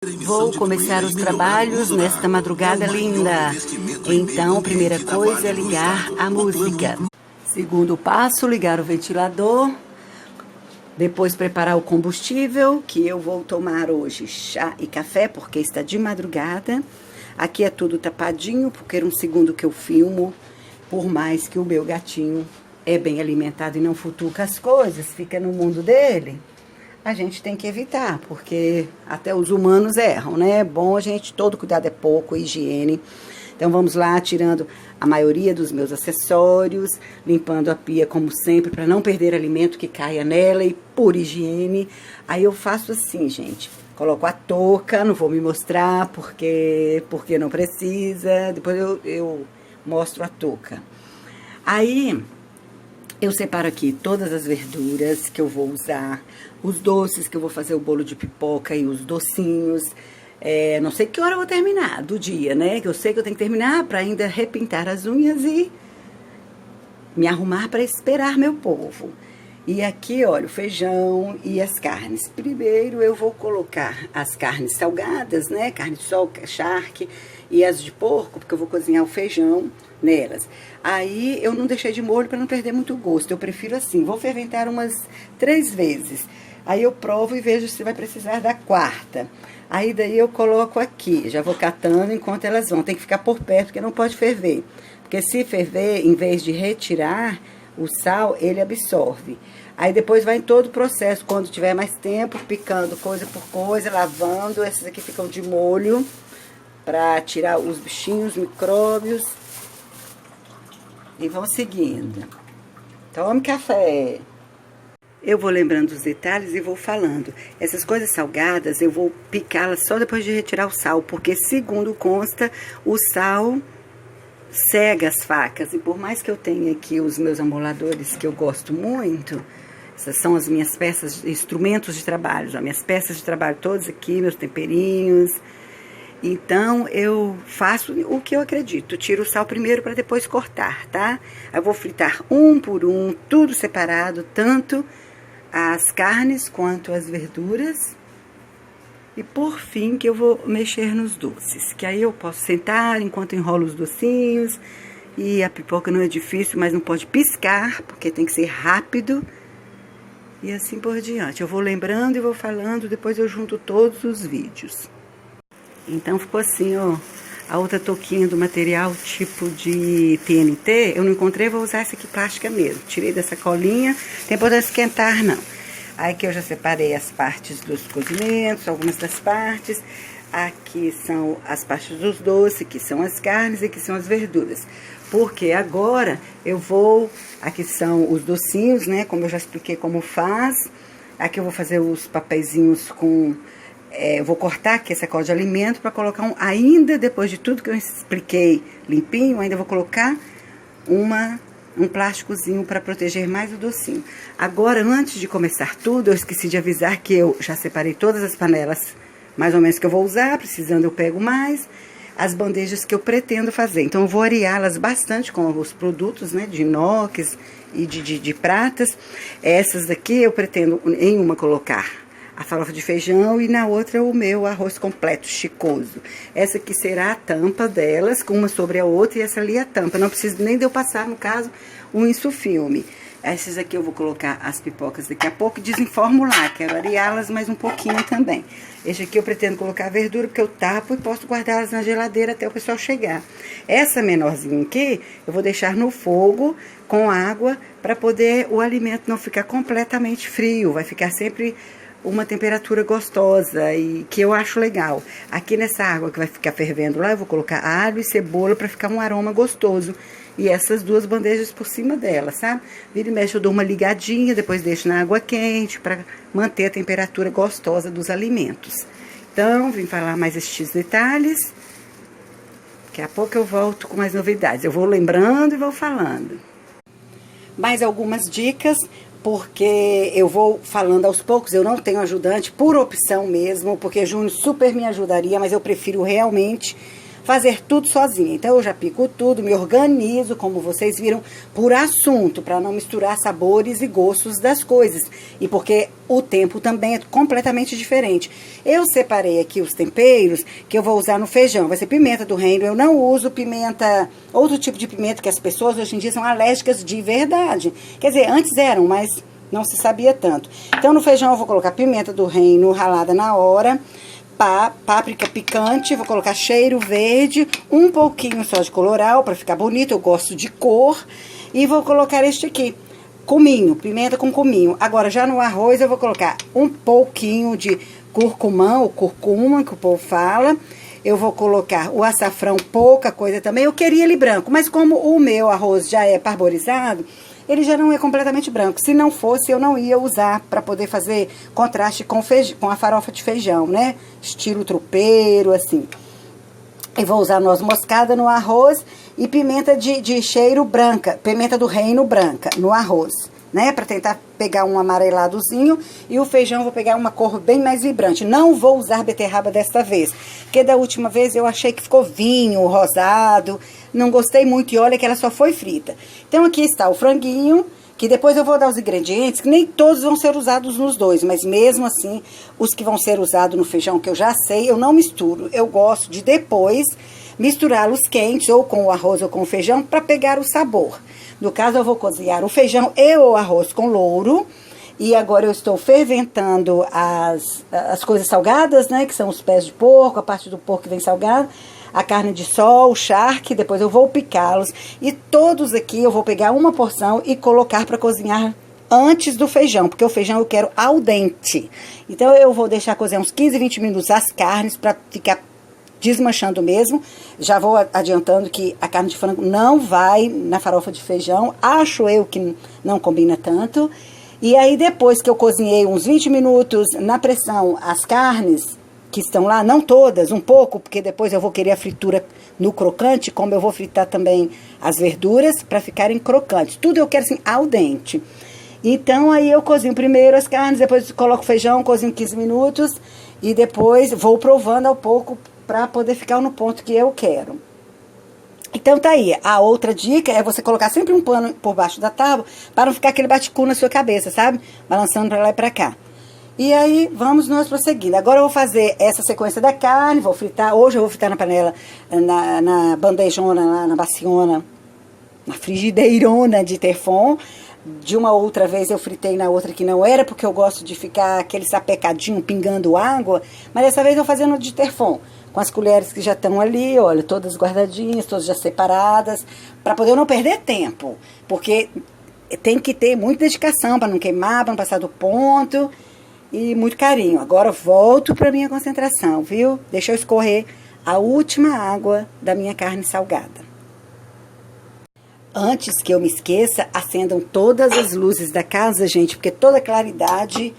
Vou começar os trabalhos nesta madrugada linda. Então, primeira coisa é ligar a música. Segundo passo, ligar o ventilador. Depois preparar o combustível, que eu vou tomar hoje chá e café, porque está de madrugada. Aqui é tudo tapadinho, porque era um segundo que eu filmo. Por mais que o meu gatinho é bem alimentado e não futuca as coisas, fica no mundo dele, a gente tem que evitar, porque até os humanos erram, né? É bom a gente, todo cuidado é pouco, higiene. Então vamos lá, tirando a maioria dos meus acessórios, limpando a pia como sempre, para não perder alimento que caia nela e por higiene. Aí eu faço assim, gente, coloco a touca, não vou me mostrar porque não precisa, depois eu mostro a touca. Aí eu separo aqui todas as verduras que eu vou usar, os doces que eu vou fazer o bolo de pipoca e os docinhos. Não sei que hora eu vou terminar do dia, né? Que eu sei que eu tenho que terminar para ainda repintar as unhas e me arrumar para esperar meu povo. E aqui, olha, o feijão e as carnes. Primeiro eu vou colocar as carnes salgadas, né? Carne de sol, charque e as de porco, porque eu vou cozinhar o feijão nelas. Aí eu não deixei de molho para não perder muito gosto. Eu prefiro assim, vou ferventar umas 3 vezes. Aí eu provo e vejo se vai precisar da quarta. Aí daí eu coloco aqui, já vou catando enquanto elas vão. Tem que ficar por perto, porque não pode ferver. Porque se ferver, em vez de retirar o sal, ele absorve. Aí depois vai em todo o processo, quando tiver mais tempo, picando coisa por coisa, lavando. Essas aqui ficam de molho, para tirar os bichinhos, micróbios. E vão seguindo. Tome café. Eu vou lembrando os detalhes e vou falando. Essas coisas salgadas, eu vou picá-las só depois de retirar o sal, porque segundo consta, o sal cega as facas. E por mais que eu tenha aqui os meus amoladores, que eu gosto muito, essas são as minhas peças, instrumentos de trabalho, as minhas peças de trabalho todas aqui, meus temperinhos. Então, eu faço o que eu acredito. Tiro o sal primeiro para depois cortar, tá? Eu vou fritar um por um, tudo separado, tanto as carnes quanto as verduras. E por fim que eu vou mexer nos doces, que aí eu posso sentar enquanto enrolo os docinhos. E a pipoca não é difícil, mas não pode piscar, porque tem que ser rápido. E assim por diante. Eu vou lembrando e vou falando, depois eu junto todos os vídeos. Então ficou assim, ó, a outra touquinha do material tipo de TNT, eu não encontrei, vou usar essa aqui plástica mesmo. Tirei dessa colinha, tem por esquentar não. Aí que eu já separei as partes dos cozimentos, algumas das partes. Aqui são as partes dos doces, aqui são as carnes e aqui são as verduras. Porque agora eu vou, aqui são os docinhos, né, como eu já expliquei como faz. Aqui eu vou fazer os papeizinhos com... eu vou cortar aqui essa sacola de alimento para colocar ainda depois de tudo que eu expliquei limpinho, ainda vou colocar um plásticozinho para proteger mais o docinho. Agora, antes de começar tudo, eu esqueci de avisar que eu já separei todas as panelas, mais ou menos, que eu vou usar, precisando eu pego mais, as bandejas que eu pretendo fazer. Então, eu vou areá-las bastante com os produtos, né, de inox e de pratas. Essas daqui eu pretendo em uma colocar a farofa de feijão e na outra o meu arroz completo, chicoso. Essa aqui será a tampa delas, com uma sobre a outra, e essa ali a tampa. Não precisa nem de eu passar, no caso, um insufilme. Essas aqui eu vou colocar as pipocas daqui a pouco e desenformo lá. Quero areá-las mais um pouquinho também. Este aqui eu pretendo colocar a verdura, porque eu tapo e posso guardá-las na geladeira até o pessoal chegar. Essa menorzinha aqui, eu vou deixar no fogo com água, para poder o alimento não ficar completamente frio. Vai ficar sempre uma temperatura gostosa e que eu acho legal. Aqui nessa água que vai ficar fervendo lá, eu vou colocar alho e cebola para ficar um aroma gostoso. E essas 2 bandejas por cima dela, sabe? Vira e mexe, eu dou uma ligadinha, depois deixo na água quente para manter a temperatura gostosa dos alimentos. Então, vim falar mais estes detalhes. Daqui a pouco eu volto com mais novidades. Eu vou lembrando e vou falando. Mais algumas dicas, porque eu vou falando aos poucos. Eu não tenho ajudante, por opção mesmo, porque Júnior super me ajudaria, mas eu prefiro realmente fazer tudo sozinha. Então eu já pico tudo, me organizo, como vocês viram, por assunto, para não misturar sabores e gostos das coisas. E porque o tempo também é completamente diferente. Eu separei aqui os temperos que eu vou usar no feijão. Vai ser pimenta do reino. Eu não uso pimenta, outro tipo de pimenta que as pessoas hoje em dia são alérgicas de verdade. Quer dizer, antes eram, mas não se sabia tanto. Então no feijão eu vou colocar pimenta do reino ralada na hora, páprica picante, vou colocar cheiro verde, um pouquinho só de colorau para ficar bonito, eu gosto de cor. E vou colocar este aqui, cominho, pimenta com cominho. Agora, já no arroz, eu vou colocar um pouquinho de curcumã, ou curcuma, que o povo fala. Eu vou colocar o açafrão, pouca coisa também. Eu queria ele branco, mas como o meu arroz já é parborizado, ele já não é completamente branco. Se não fosse, eu não ia usar para poder fazer contraste com a farofa de feijão, né? Estilo tropeiro, assim. E vou usar noz moscada no arroz e pimenta de cheiro branca, pimenta do reino branca no arroz, né? Para tentar pegar um amareladozinho. E o feijão eu vou pegar uma cor bem mais vibrante. Não vou usar beterraba desta vez, porque da última vez eu achei que ficou vinho, rosado. Não gostei muito e olha que ela só foi frita. Então aqui está o franguinho, que depois eu vou dar os ingredientes, que nem todos vão ser usados nos dois, mas mesmo assim, os que vão ser usados no feijão, que eu já sei, eu não misturo. Eu gosto de depois misturá-los quentes, ou com o arroz ou com o feijão, para pegar o sabor. No caso, eu vou cozinhar o feijão e o arroz com louro. E agora eu estou ferventando as coisas salgadas, né? Que são os pés de porco, a parte do porco que vem salgada, a carne de sol, o charque, depois eu vou picá-los. E todos aqui eu vou pegar uma porção e colocar para cozinhar antes do feijão, porque o feijão eu quero al dente. Então eu vou deixar cozinhar uns 15, 20 minutos as carnes para ficar desmanchando mesmo. Já vou adiantando que a carne de frango não vai na farofa de feijão, acho eu que não combina tanto. E aí depois que eu cozinhei uns 20 minutos na pressão as carnes que estão lá, não todas, um pouco, porque depois eu vou querer a fritura no crocante, como eu vou fritar também as verduras para ficarem crocantes. Tudo eu quero assim al dente. Então aí eu cozinho primeiro as carnes, depois coloco o feijão, cozinho 15 minutos e depois vou provando ao pouco para poder ficar no ponto que eu quero. Então tá aí, a outra dica é você colocar sempre um pano por baixo da tábua para não ficar aquele bate-cu na sua cabeça, sabe? Balançando pra lá e pra cá. E aí, vamos nós prosseguindo. Agora eu vou fazer essa sequência da carne, vou fritar, hoje eu vou fritar na panela, na bandejona, na baciona, na frigideirona de Teflon. De uma outra vez eu fritei na outra que não era, porque eu gosto de ficar aquele sapecadinho pingando água, mas dessa vez eu vou fazendo de Teflon, com as colheres que já estão ali, olha, todas guardadinhas, todas já separadas, para poder eu não perder tempo, porque tem que ter muita dedicação para não queimar, para não passar do ponto, e muito carinho. Agora eu volto para minha concentração, viu? Deixa eu escorrer a última água da minha carne salgada. Antes que eu me esqueça, acendam todas as luzes da casa, gente, porque toda claridade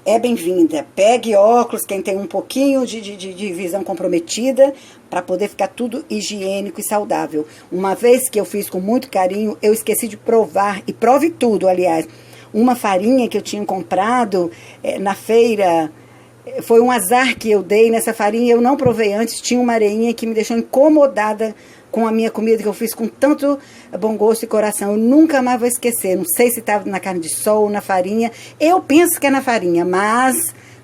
é bem-vinda. Pegue óculos, quem tem um pouquinho de visão comprometida, para poder ficar tudo higiênico e saudável. Uma vez que eu fiz com muito carinho, eu esqueci de provar, e prove tudo, aliás, uma farinha que eu tinha comprado na feira. Foi um azar que eu dei nessa farinha, eu não provei antes, tinha uma areinha que me deixou incomodada com a minha comida, que eu fiz com tanto bom gosto e coração. Eu nunca mais vou esquecer. Não sei se estava na carne de sol, na farinha. Eu penso que é na farinha, mas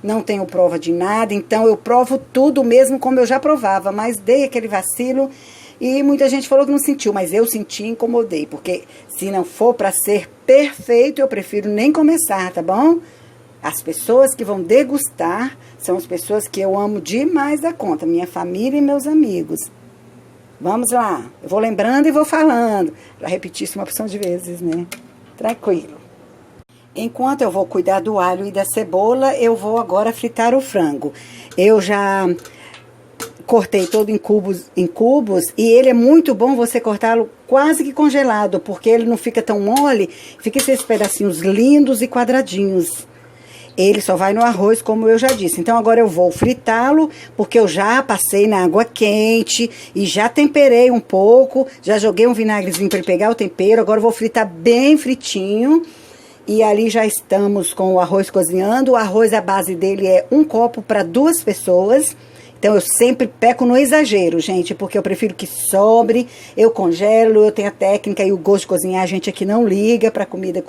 não tenho prova de nada. Então, eu provo tudo mesmo como eu já provava. Mas dei aquele vacilo e muita gente falou que não sentiu. Mas eu senti e incomodei. Porque se não for para ser perfeito, eu prefiro nem começar, tá bom? As pessoas que vão degustar são as pessoas que eu amo demais da conta. Minha família e meus amigos. Vamos lá, eu vou lembrando e vou falando. Já repeti isso uma porção de vezes, né? Tranquilo. Enquanto eu vou cuidar do alho e da cebola, eu vou agora fritar o frango. Eu já cortei todo em cubos e ele é muito bom você cortá-lo quase que congelado, porque ele não fica tão mole, fica esses pedacinhos lindos e quadradinhos. Ele só vai no arroz, como eu já disse. Então, agora eu vou fritá-lo, porque eu já passei na água quente e já temperei um pouco. Já joguei um vinagrezinho para ele pegar o tempero. Agora eu vou fritar bem fritinho. E ali já estamos com o arroz cozinhando. O arroz, a base dele é 1 copo para 2 pessoas. Então eu sempre peco no exagero, gente, porque eu prefiro que sobre, eu congelo, eu tenho a técnica e o gosto de cozinhar, a gente aqui não liga para comida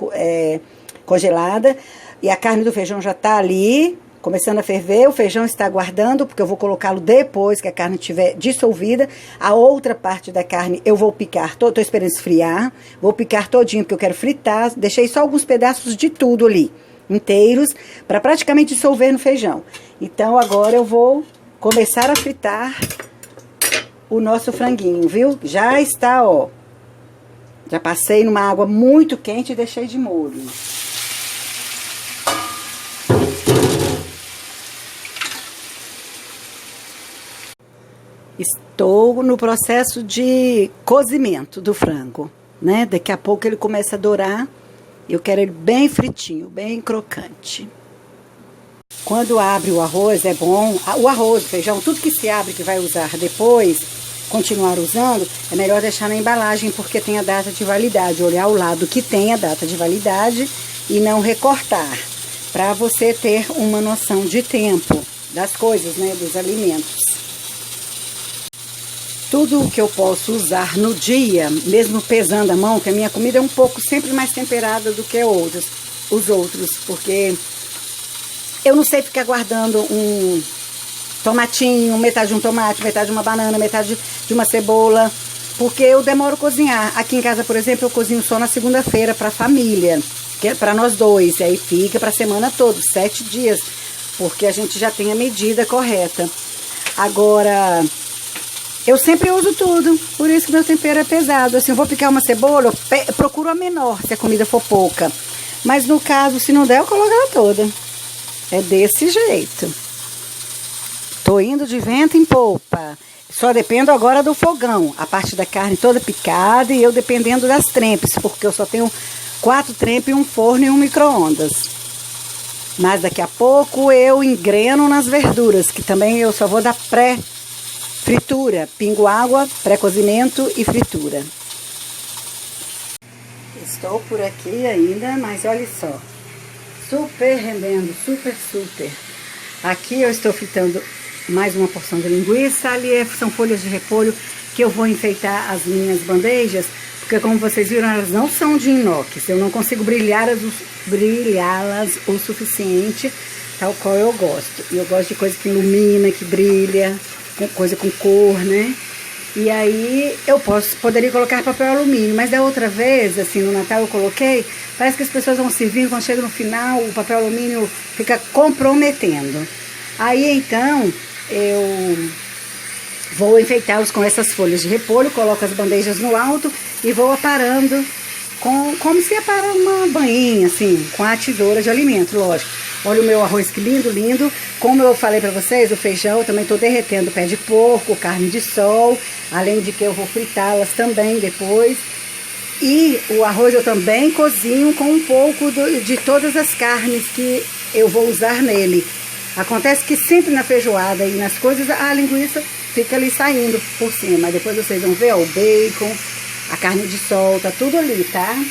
congelada. E a carne do feijão já tá ali, começando a ferver, o feijão está aguardando, porque eu vou colocá-lo depois que a carne estiver dissolvida. A outra parte da carne eu vou picar, tô esperando esfriar, vou picar todinho, porque eu quero fritar. Deixei só alguns pedaços de tudo ali, inteiros, para praticamente dissolver no feijão. Então agora eu vou começar a fritar o nosso franguinho, viu? Já está, ó. Já passei numa água muito quente e deixei de molho. Estou no processo de cozimento do frango, né? Daqui a pouco ele começa a dourar. Eu quero ele bem fritinho, bem crocante. Quando abre o arroz é bom, o arroz, o feijão, tudo que se abre que vai usar depois, continuar usando, é melhor deixar na embalagem porque tem a data de validade. Olhar ao lado que tem a data de validade e não recortar, para você ter uma noção de tempo das coisas, né? Dos alimentos. Tudo que eu posso usar no dia, mesmo pesando a mão, que a minha comida é um pouco sempre mais temperada do que os outros, porque eu não sei ficar guardando um tomatinho, metade de um tomate, metade de uma banana, metade de uma cebola, porque eu demoro a cozinhar. Aqui em casa, por exemplo, eu cozinho só na segunda-feira para a família, que é para nós dois, e aí fica para a semana toda, 7 dias, porque a gente já tem a medida correta. Agora, eu sempre uso tudo, por isso que meu tempero é pesado. Assim, eu vou picar uma cebola, eu procuro a menor, se a comida for pouca. Mas no caso, se não der, eu coloco ela toda. É desse jeito. Tô indo de vento em polpa. Só dependo agora do fogão. A parte da carne toda picada e eu dependendo das trempes, porque eu só tenho 4 trempes, um forno e um micro-ondas. Mas daqui a pouco eu engreno nas verduras, que também eu só vou dar pré-fritura. Pingo água, pré-cozimento e fritura. Estou por aqui ainda, mas olha só. Super rendendo, super. Aqui eu estou fritando mais uma porção de linguiça. Ali são folhas de repolho que eu vou enfeitar as minhas bandejas, porque como vocês viram, elas não são de inox. Eu não consigo brilhá-las o suficiente, tal qual eu gosto. E eu gosto de coisa que ilumina, que brilha, coisa com cor, né? E aí eu poderia colocar papel alumínio, mas da outra vez, assim, no Natal eu coloquei, parece que as pessoas vão servindo, quando chega no final, o papel alumínio fica comprometendo. Aí então, eu vou enfeitá-los com essas folhas de repolho, coloco as bandejas no alto e vou aparando, como se apara uma bainha, assim, com a tesoura de alimento, lógico. Olha o meu arroz que lindo, lindo. Como eu falei pra vocês, o feijão eu também tô derretendo pé de porco, carne de sol, além de que eu vou fritá-las também depois. E o arroz eu também cozinho com um pouco de todas as carnes que eu vou usar nele. Acontece que sempre na feijoada e nas coisas, a linguiça fica ali saindo por cima. Mas depois vocês vão ver, ó, o bacon, a carne de sol, tá tudo ali, tá?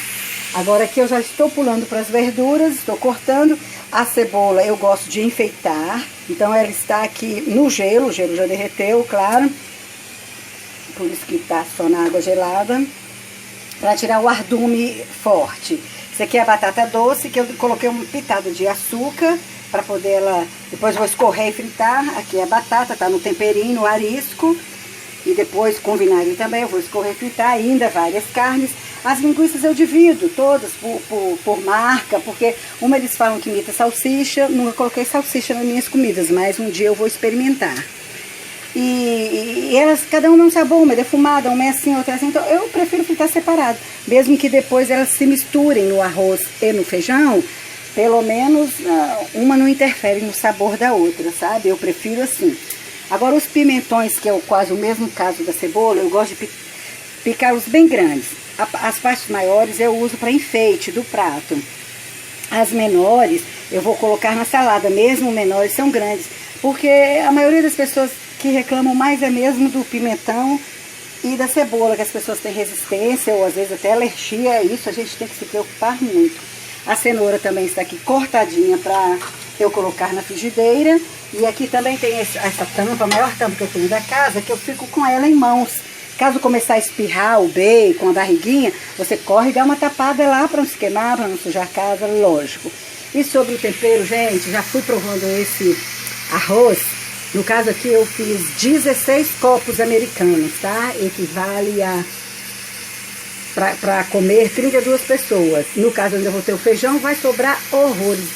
Agora aqui eu já estou pulando para as verduras, estou cortando. A cebola eu gosto de enfeitar, então ela está aqui no gelo, o gelo já derreteu, claro. Por isso que está só na água gelada, para tirar o ardume forte. Isso aqui é a batata doce, que eu coloquei uma pitada de açúcar, para poder ela... Depois vou escorrer e fritar. Aqui é a batata, tá no temperinho, no arisco. E depois com vinagre também eu vou escorrer e fritar ainda várias carnes. As linguiças eu divido todas por marca, porque uma eles falam que imita salsicha, nunca coloquei salsicha nas minhas comidas, mas um dia eu vou experimentar. E elas, cada uma é um sabor, uma é defumada, uma é assim, outra é assim, então eu prefiro fritar separado, mesmo que depois elas se misturem no arroz e no feijão, pelo menos uma não interfere no sabor da outra, sabe? Eu prefiro assim. Agora os pimentões, que é quase o mesmo caso da cebola, eu gosto de picá-los bem grandes. As partes maiores eu uso para enfeite do prato. As menores eu vou colocar na salada, mesmo menores são grandes, porque a maioria das pessoas que reclamam mais é mesmo do pimentão e da cebola, que as pessoas têm resistência ou às vezes até alergia, isso a gente tem que se preocupar muito. A cenoura também está aqui cortadinha para eu colocar na frigideira. E aqui também tem essa tampa, a maior tampa que eu tenho da casa, que eu fico com ela em mãos. Caso começar a espirrar o bacon, a barriguinha, você corre e dá uma tapada lá para não se queimar, para não sujar a casa, lógico. E sobre o tempero, gente, já fui provando esse arroz. No caso aqui eu fiz 16 copos americanos, tá? Equivale a... para comer 32 pessoas. No caso onde eu vou ter o feijão, vai sobrar horrores.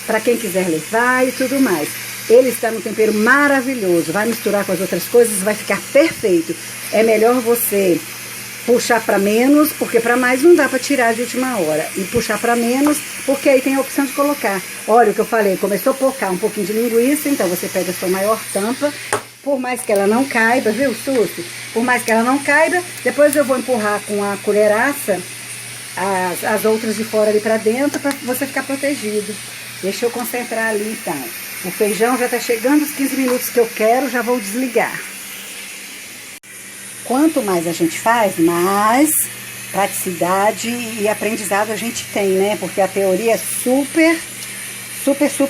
Para quem quiser levar e tudo mais. Ele está no tempero maravilhoso. Vai misturar com as outras coisas, vai ficar perfeito. É melhor você puxar para menos, porque para mais não dá para tirar de última hora. E puxar para menos, porque aí tem a opção de colocar. Olha o que eu falei, começou a pocar um pouquinho de linguiça, então você pega a sua maior tampa. Por mais que ela não caiba, viu, Suzy? Por mais que ela não caiba, depois eu vou empurrar com a colheraça as outras de fora ali para dentro, para você ficar protegido. Deixa eu concentrar ali então. O feijão já está chegando os 15 minutos que eu quero, já vou desligar. Quanto mais a gente faz, mais praticidade e aprendizado a gente tem, né? Porque a teoria é super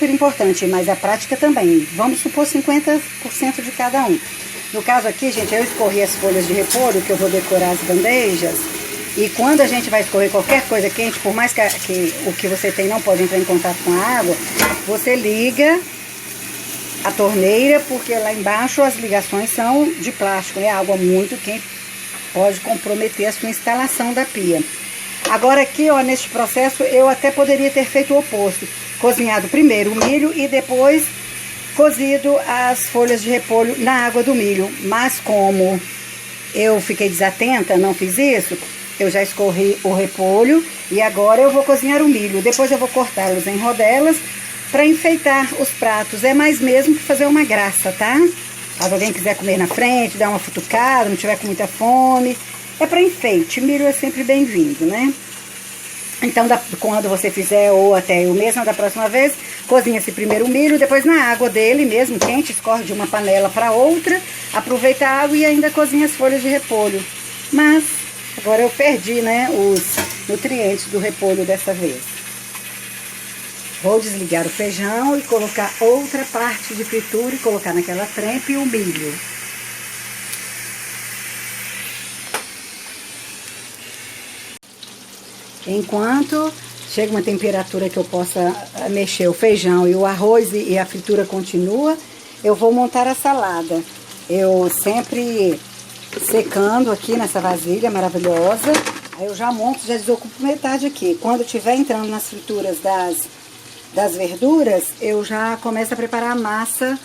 importante, mas a prática também. Vamos supor 50% de cada um. No caso aqui, gente, eu escorri as folhas de repolho, que eu vou decorar as bandejas. E quando a gente vai escorrer qualquer coisa quente, por mais que o que você tem não pode entrar em contato com a água, você liga a torneira, porque lá embaixo as ligações são de plástico, é água muito quente, pode comprometer a sua instalação da pia. Agora aqui, ó, neste processo, eu até poderia ter feito o oposto. Cozinhado primeiro o milho e depois cozido as folhas de repolho na água do milho. Mas como eu fiquei desatenta, não fiz isso, eu já escorri o repolho e agora eu vou cozinhar o milho. Depois eu vou cortá-los em rodelas para enfeitar os pratos. É mais mesmo que fazer uma graça, tá? Caso alguém quiser comer na frente, dar uma futucada, não tiver com muita fome. É para enfeite. Milho é sempre bem-vindo, né? Então, quando você fizer, ou até eu mesma da próxima vez, cozinha-se primeiro o milho, depois na água dele mesmo, quente, escorre de uma panela para outra, aproveita a água e ainda cozinha as folhas de repolho. Mas, agora eu perdi, né, os nutrientes do repolho dessa vez. Vou desligar o feijão e colocar outra parte de fritura e colocar naquela trempe o milho. Enquanto chega uma temperatura que eu possa mexer o feijão e o arroz e a fritura continua, eu vou montar a salada. Eu sempre secando aqui nessa vasilha maravilhosa, aí eu já monto, já desocupo metade aqui. Quando estiver entrando nas frituras das verduras, eu já começo a preparar a massa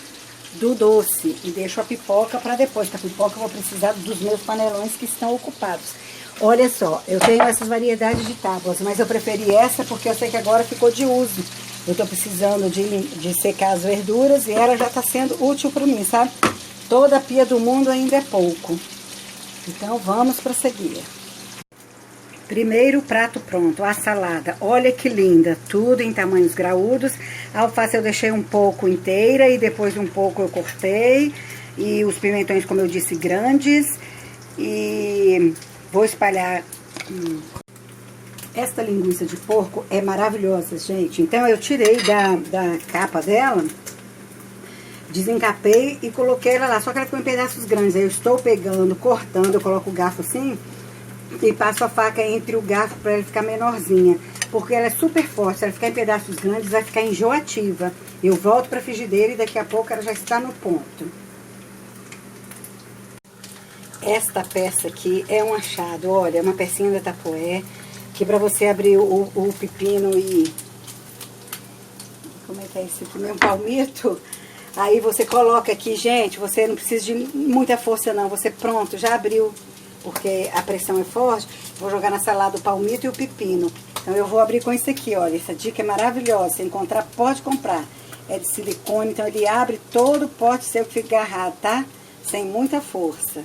do doce e deixo a pipoca para depois, porque a pipoca eu vou precisar dos meus panelões que estão ocupados. Olha só, eu tenho essas variedades de tábuas, mas eu preferi essa porque eu sei que agora ficou de uso. Eu tô precisando de secar as verduras e ela já tá sendo útil para mim, sabe? Toda a pia do mundo ainda é pouco. Então vamos prosseguir. Primeiro prato pronto, a salada. Olha que linda, tudo em tamanhos graúdos. A alface eu deixei um pouco inteira e depois um pouco eu cortei. E os pimentões, como eu disse, grandes. E vou espalhar. Esta linguiça de porco é maravilhosa, gente. Então eu tirei da capa dela, desencapei e coloquei ela lá. Só que ela ficou em pedaços grandes. Aí eu estou pegando, cortando, eu coloco o garfo assim e passo a faca entre o garfo para ela ficar menorzinha. Porque ela é super forte, se ela ficar em pedaços grandes vai ficar enjoativa. Eu volto para a frigideira e daqui a pouco ela já está no ponto. Esta peça aqui é um achado, olha, é uma pecinha da Tapoé, que para você abrir o pepino e... Como é que é isso aqui mesmo? Palmito. Aí você coloca aqui, gente, você não precisa de muita força não, você pronto, já abriu, porque a pressão é forte. Vou jogar na salada o palmito e o pepino. Então eu vou abrir com isso aqui, olha, essa dica é maravilhosa, se encontrar, pode comprar. É de silicone, então ele abre todo o pote seu que fica agarrado, tá? Sem muita força.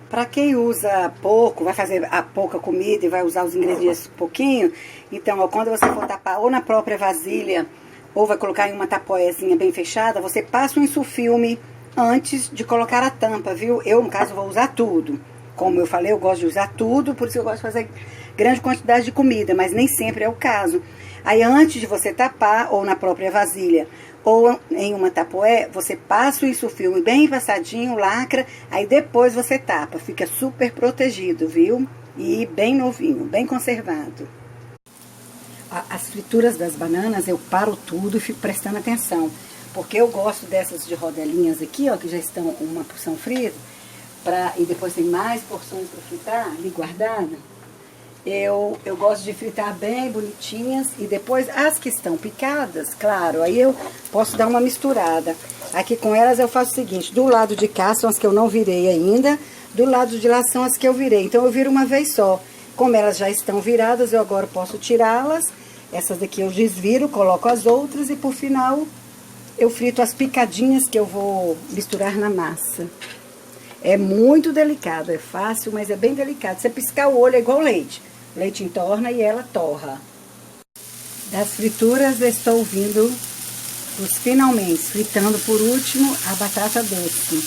Para quem usa pouco, vai fazer a pouca comida e vai usar os ingredientes pouquinho, então, ó, quando você for tapar ou na própria vasilha, ou vai colocar em uma tapoezinha bem fechada, você passa um insufilme antes de colocar a tampa, viu? Eu, no caso, vou usar tudo. Como eu falei, eu gosto de usar tudo, por isso eu gosto de fazer grande quantidade de comida, mas nem sempre é o caso. Aí antes de você tapar, ou na própria vasilha, ou em uma tapoé, você passa isso o filme bem passadinho, lacra, aí depois você tapa. Fica super protegido, viu? E bem novinho, bem conservado. As frituras das bananas, eu paro tudo e fico prestando atenção. Porque eu gosto dessas de rodelinhas aqui, ó, que já estão uma porção frita, e depois tem mais porções para fritar, ali guardada. Eu gosto de fritar bem bonitinhas e depois as que estão picadas, claro, aí eu posso dar uma misturada. Aqui com elas eu faço o seguinte, do lado de cá são as que eu não virei ainda, do lado de lá são as que eu virei. Então eu viro uma vez só. Como elas já estão viradas, eu agora posso tirá-las. Essas daqui eu desviro, coloco as outras e por final eu frito as picadinhas que eu vou misturar na massa. É muito delicado, é fácil, mas é bem delicado. Você piscar o olho é igual leite. Leite entorna e ela torra. Das frituras eu estou vindo os finalmente, fritando por último a batata doce.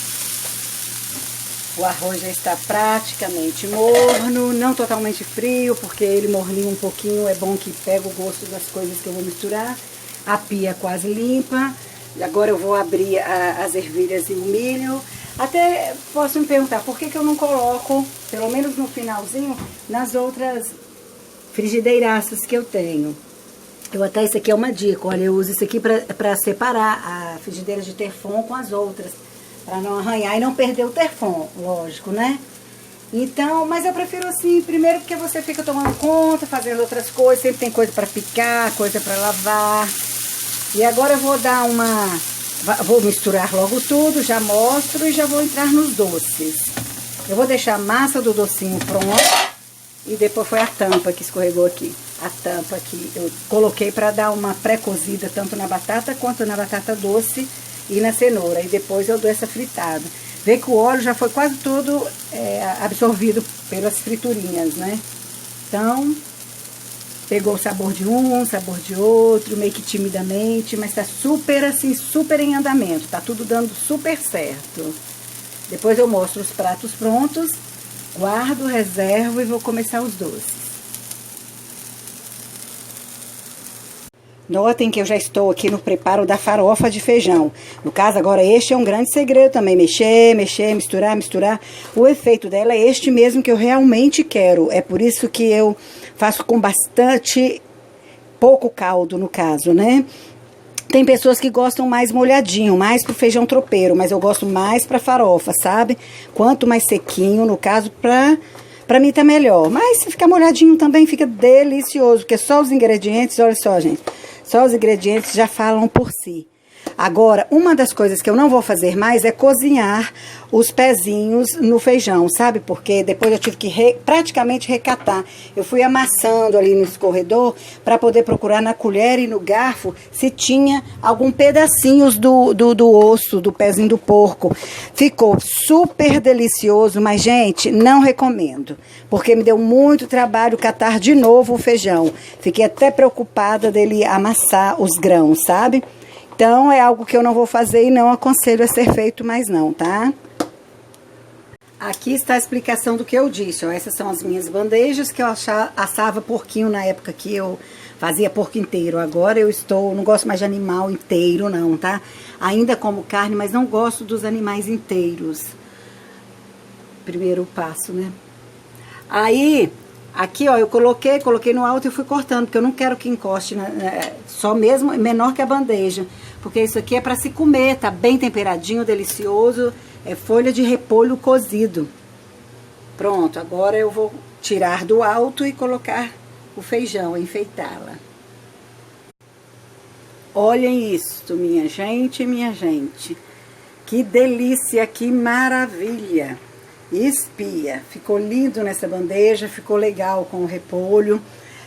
O arroz já está praticamente morno, não totalmente frio, porque ele morninho um pouquinho, é bom que pega o gosto das coisas que eu vou misturar. A pia quase limpa. Agora eu vou abrir as ervilhas e o milho. Até posso me perguntar por que eu não coloco, pelo menos no finalzinho, nas outras frigideiraças que eu tenho. Até isso aqui é uma dica, olha, eu uso isso aqui para separar a frigideira de Teflon com as outras, para não arranhar e não perder o Teflon, lógico, né? Então, mas eu prefiro assim, primeiro porque você fica tomando conta, fazendo outras coisas, sempre tem coisa para picar, coisa para lavar. E agora eu vou dar vou misturar logo tudo, já mostro e já vou entrar nos doces. Eu vou deixar a massa do docinho pronta e depois foi a tampa que escorregou aqui. A tampa que eu coloquei para dar uma pré-cozida tanto na batata quanto na batata doce e na cenoura. E depois eu dou essa fritada. Vê que o óleo já foi quase todo absorvido pelas friturinhas, né? Então, pegou o sabor de um, sabor de outro, meio que timidamente, mas tá super assim, super em andamento, tá tudo dando super certo. Depois eu mostro os pratos prontos, guardo, reservo e vou começar os doces. Notem que eu já estou aqui no preparo da farofa de feijão. No caso, agora este é um grande segredo também, mexer, misturar. O efeito dela é este mesmo que eu realmente quero. É por isso que eu faço com pouco caldo, no caso, né? Tem pessoas que gostam mais molhadinho, mais pro feijão tropeiro, mas eu gosto mais pra farofa, sabe? Quanto mais sequinho, no caso, pra mim tá melhor. Mas se ficar molhadinho também fica delicioso, porque só os ingredientes, olha só, gente, só os ingredientes já falam por si. Agora, uma das coisas que eu não vou fazer mais é cozinhar os pezinhos no feijão, sabe? Porque depois eu tive que praticamente recatar. Eu fui amassando ali no escorredor para poder procurar na colher e no garfo se tinha algum pedacinhos do osso, do pezinho do porco. Ficou super delicioso, mas, gente, não recomendo. Porque me deu muito trabalho catar de novo o feijão. Fiquei até preocupada dele amassar os grãos, sabe? Então, é algo que eu não vou fazer e não aconselho a ser feito mais não, tá? Aqui está a explicação do que eu disse, ó. Essas são as minhas bandejas que eu assava porquinho na época que eu fazia porco inteiro. Agora eu não gosto mais de animal inteiro não, tá? Ainda como carne, mas não gosto dos animais inteiros. Primeiro passo, né? Aí, aqui, ó, eu coloquei no alto e fui cortando, porque eu não quero que encoste, só mesmo menor que a bandeja. Porque isso aqui é para se comer, tá bem temperadinho, delicioso. É folha de repolho cozido. Pronto, agora eu vou tirar do alto e colocar o feijão, enfeitá-la. Olhem isso, minha gente, minha gente. Que delícia, que maravilha. Espia, ficou lindo nessa bandeja, ficou legal com o repolho.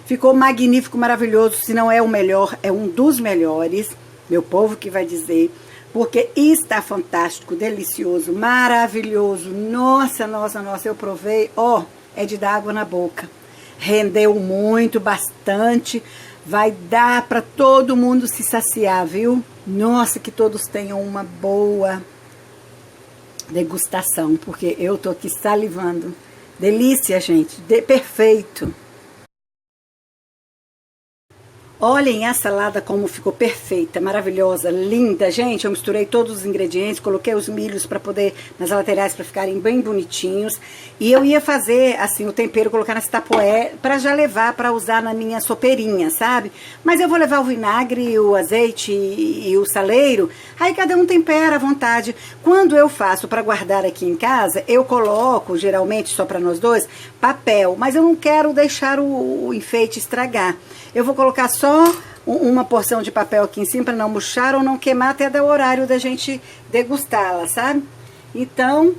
Ficou magnífico, maravilhoso, se não é o melhor, é um dos melhores. Meu povo que vai dizer, porque está fantástico, delicioso, maravilhoso. Nossa, nossa, nossa, eu provei, ó, é de dar água na boca. Rendeu muito, bastante, vai dar para todo mundo se saciar, viu? Nossa, que todos tenham uma boa degustação, porque eu tô aqui salivando. Delícia, gente, perfeito. Olhem a salada como ficou perfeita, maravilhosa, linda. Gente, eu misturei todos os ingredientes, coloquei os milhos para poder, nas laterais, para ficarem bem bonitinhos. E eu ia fazer, assim, o tempero, colocar nesse tapoé, para já levar para usar na minha sopeirinha, sabe? Mas eu vou levar o vinagre, o azeite e o saleiro, aí cada um tempera à vontade. Quando eu faço para guardar aqui em casa, eu coloco, geralmente só para nós dois, papel. Mas eu não quero deixar o enfeite estragar. Eu vou colocar só uma porção de papel aqui em cima para não murchar ou não queimar até dar o horário da gente degustá-la, sabe? Então,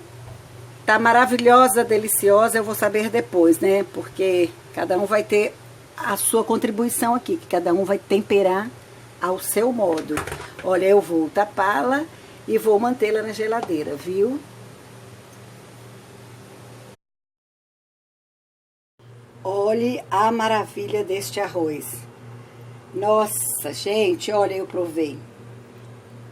tá maravilhosa, deliciosa, eu vou saber depois, né? Porque cada um vai ter a sua contribuição aqui, que cada um vai temperar ao seu modo. Olha, eu vou tapá-la e vou mantê-la na geladeira, viu? Olhe a maravilha deste arroz. Nossa, gente, olha, eu provei.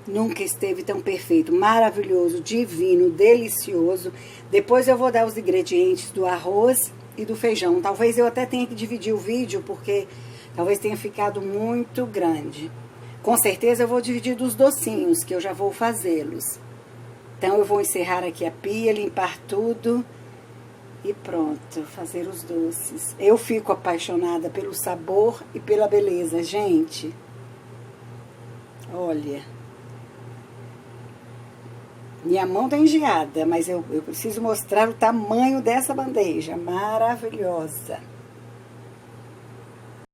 Nunca esteve tão perfeito, maravilhoso, divino, delicioso. Depois eu vou dar os ingredientes do arroz e do feijão. Talvez eu até tenha que dividir o vídeo, porque talvez tenha ficado muito grande. Com certeza eu vou dividir dos docinhos, que eu já vou fazê-los. Então eu vou encerrar aqui a pia, limpar tudo. E pronto, fazer os doces. Eu fico apaixonada pelo sabor e pela beleza, gente. Olha. Minha mão tá engeada, mas eu preciso mostrar o tamanho dessa bandeja. Maravilhosa.